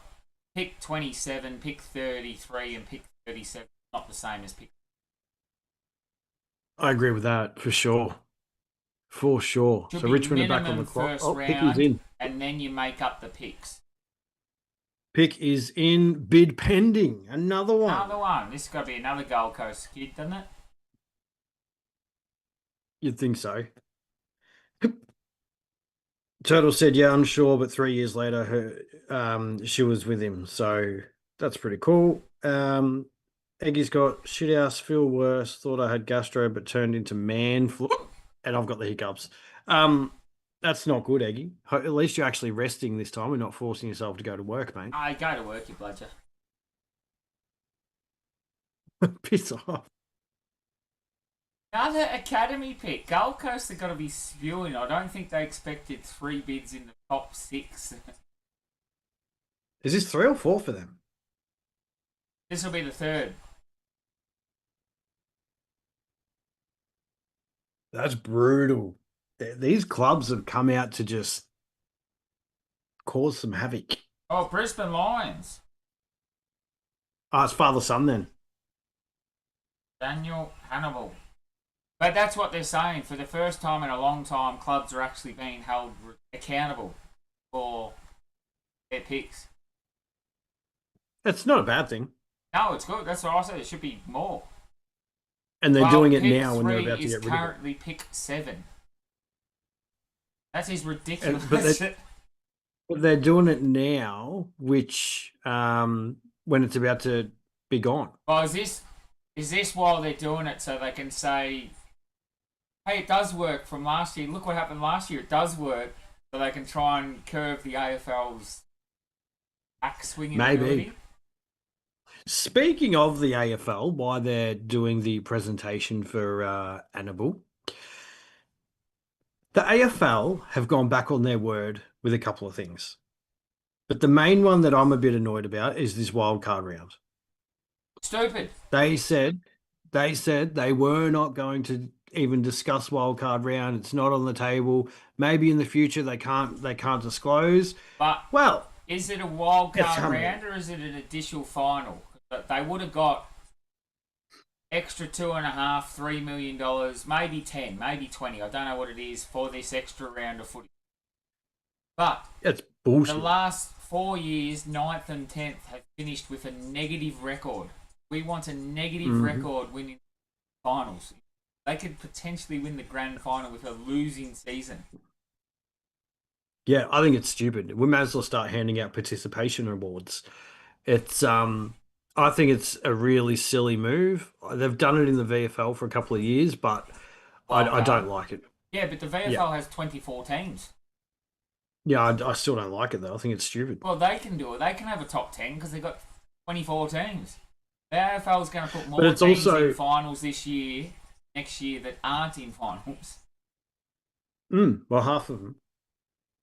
pick 27, pick 33, and pick 37. Not the same as pick. I agree with that for sure. For sure. Should So be Richmond are back on the minimum clock. first Oh, Pick is round, in. and then you make up the picks. Pick is in. Bid pending. Another one. Another one. This has got to be another Gold Coast kid, doesn't it? You'd think so. Turtle said, yeah, unsure, but 3 years later, she was with him. So that's pretty cool. Eggy's got shithouse, feel worse, thought I had gastro, but turned into man flu. And I've got the hiccups. That's not good, Eggy. At least you're actually resting this time and not forcing yourself to go to work, mate. I go to work, you bludger. Piss off. Another academy pick. Gold Coast have got to be spewing. I don't think they expected 3 bids in the top 6. Is this 3 or 4 for them? This will be the 3rd. That's brutal. These clubs have come out to just cause some havoc. Oh, Brisbane Lions. Oh, it's father-son then. Daniel Hannibal. But that's what they're saying. For the first time in a long time, clubs are actually being held accountable for their picks. It's not a bad thing. No, it's good. That's what I said. It should be more. And they're doing it pick now when they're 3 about to is get rid of it. currently pick 7. That is And, ridiculous. but they're doing it now, which when it's about to be gone. Well, is this while they're doing it so they can say, hey, it does work from last year. Look what happened last year. It does work. So they can try and curve the AFL's back swinging Maybe. ability. Speaking of the AFL, why they're doing the presentation for Annabelle, the AFL have gone back on their word with a couple of things. But the main one that I'm a bit annoyed about is this wild card round. Stupid. They said they were not going to even discuss wild card round. It's not on the table. Maybe in the future they can't disclose. But well, is it a wild it's card coming. round or is it an additional final? They would have got extra $2.5, $3 million, maybe 10, maybe 20. I don't know what it is for this extra round of footy. But it's bullshit. The last 4 years, 9th and 10th, have finished with a negative record. We want a negative record winning finals. They could potentially win the grand final with a losing season. Yeah, I think it's stupid. We may as well start handing out participation awards. It's I think it's a really silly move. They've done it in the VFL for a couple of years, but I don't like it. Yeah, but the VFL has 24 teams. Yeah, I still don't like it though. I think it's stupid. Well, they can do it. They can have a top 10 because they've got 24 teams. The AFL is going to put more But it's teams also in finals this year, next year, that aren't in finals. Well, half of them.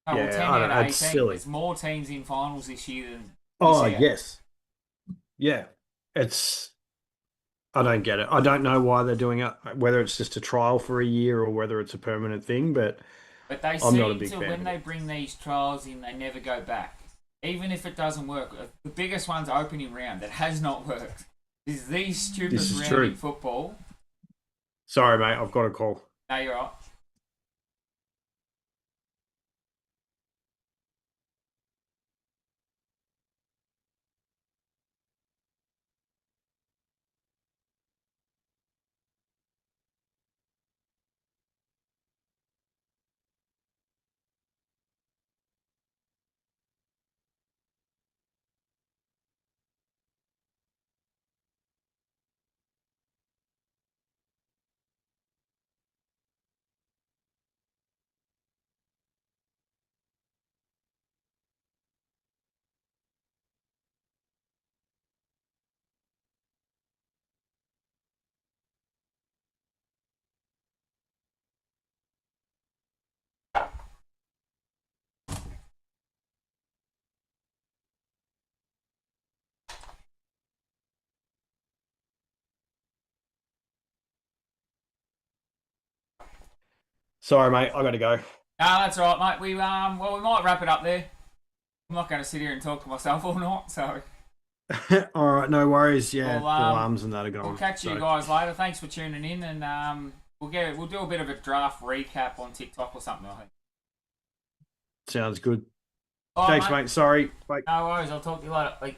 Oh, well, Yeah, 10 I out don't of know, 18. it's silly. There's more teams in finals this year than Oh this year. yes, yeah. It's I don't get it. I don't know why they're doing it. Whether it's just a trial for a year or whether it's a permanent thing, but But they I'm not a seem big to, fan when of they bring these trials in, they never go back. Even if it doesn't work. The biggest one's opening round that has not worked. Is the stupidest This is round true. in football. Sorry, mate. I've got a call. No, you're right. Sorry, mate. I got to go. No, that's all right, mate. We might wrap it up there. I'm not going to sit here and talk to myself all night, so All right, no worries. Yeah, Well, the alarms and that are going. we'll catch you so. guys later. Thanks for tuning in, and we'll do a bit of a draft recap on TikTok or something. I think. Sounds good. All right, Thanks, mate. Sorry. Bye. No worries. I'll talk to you later. Bye.